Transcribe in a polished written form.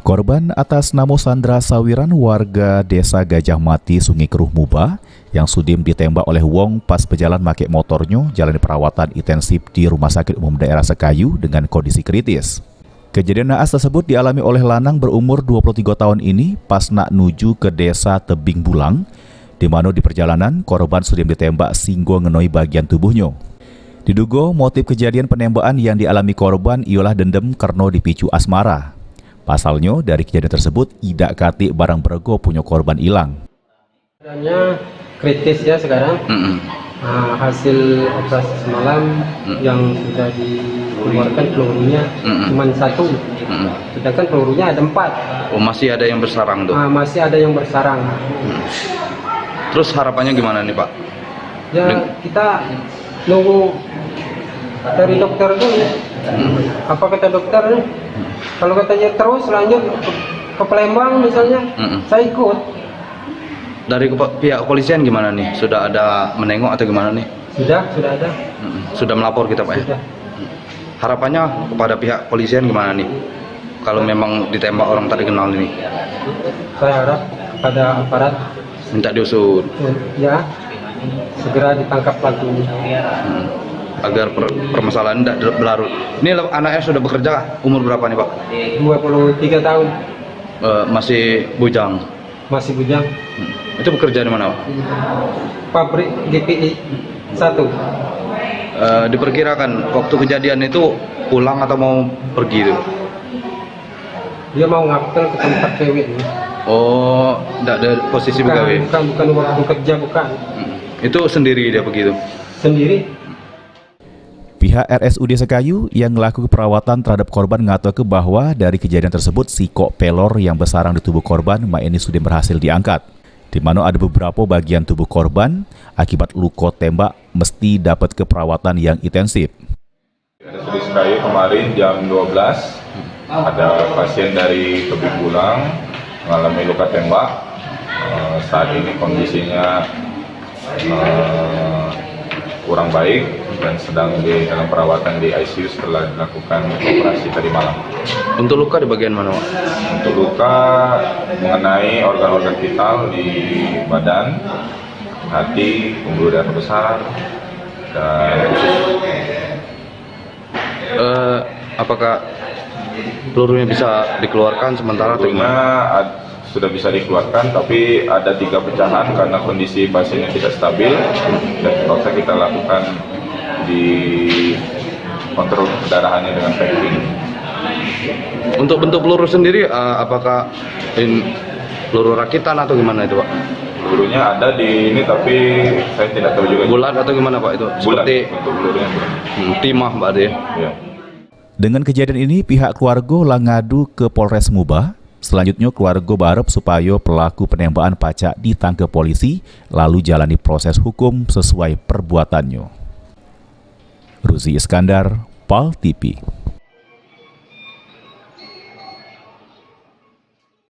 Korban atas nama Sandra Sawiran warga desa Gajah Mati, Sungai Keruh Muba, yang sudim ditembak oleh Wong pas berjalan pakai motornya jalani perawatan intensif di Rumah Sakit Umum Daerah Sekayu dengan kondisi kritis. Kejadian naas tersebut dialami oleh lanang berumur 23 tahun ini pas nak nuju ke desa Tebing Bulang, di mana di perjalanan korban sudim ditembak singgo ngenoi bagian tubuhnya. Diduga motif kejadian penembakan yang dialami korban ialah dendam karena dipicu asmara. Pasalnya, dari kejadian tersebut, tidak katik barang berharga punya korban hilang. Keadaannya kritis ya sekarang. Hasil operasi semalam yang sudah dikeluarkan pelurunya cuma 1, sedangkan pelurunya ada 4. Oh, masih ada yang bersarang tuh? Masih ada yang bersarang. Terus harapannya gimana nih Pak? Ya kita nunggu dari dokter dulu. Apa kata dokter? Kalau katanya terus lanjut ke Palembang misalnya, saya ikut. Dari pihak kepolisian gimana nih? Sudah ada menengok atau gimana nih? Sudah ada. Sudah melapor kita Pak ya? Harapannya kepada pihak kepolisian gimana nih? Kalau memang ditembak orang tadi kenal ini? Saya harap kepada aparat minta diusut. Ya, segera ditangkap pelakunya. Agar permasalahan tidak berlarut. Ini anaknya sudah bekerja, umur berapa nih Pak? 23 tahun. Masih bujang? Masih bujang. Itu bekerja di mana Pak? Pabrik GPI 1. Diperkirakan waktu kejadian itu pulang atau mau pergi itu? Dia mau ngapel ke tempat cewek. Oh, tidak ada posisi pegawai? Bukan waktu kerja, bukan. Itu sendiri dia begitu? Sendiri. Pihak RSUD Sekayu yang melakukan perawatan terhadap korban mengatakan bahwa dari kejadian tersebut sikok pelor yang bersarang di tubuh korban ini sudah berhasil diangkat, di mana ada beberapa bagian tubuh korban akibat luka tembak mesti dapat keperawatan yang intensif. RSUD Sekayu kemarin jam 12 ada pasien dari Tebing Bulang mengalami luka tembak. Saat ini kondisinya kurang baik dan sedang dalam perawatan di ICU setelah dilakukan operasi tadi malam. Untuk luka di bagian mana Pak? Untuk luka mengenai organ-organ vital di badan, hati, pembuluh darah besar, dan usus. Apakah pelurunya bisa dikeluarkan sementara atau gimana? Sudah bisa dikeluarkan, tapi ada 3 pecahan karena kondisi pasiennya tidak stabil dan terpaksa kita lakukan di kontrol pendarahannya dengan packing. Untuk bentuk peluru sendiri, apakah peluru rakitan atau gimana itu Pak? Pelurunya ada di ini, tapi saya tidak tahu juga. Bulat atau gimana Pak itu? Bulat, seperti untuk pelurunya bulat. Timah Pak ya? Dengan kejadian ini, pihak keluarga ngadu ke Polres Muba. Selanjutnya, keluarga berharap supaya pelaku penembakan pacak ditangkap polisi, lalu jalani proses hukum sesuai perbuatannya. Ruzi Iskandar, PAL TV.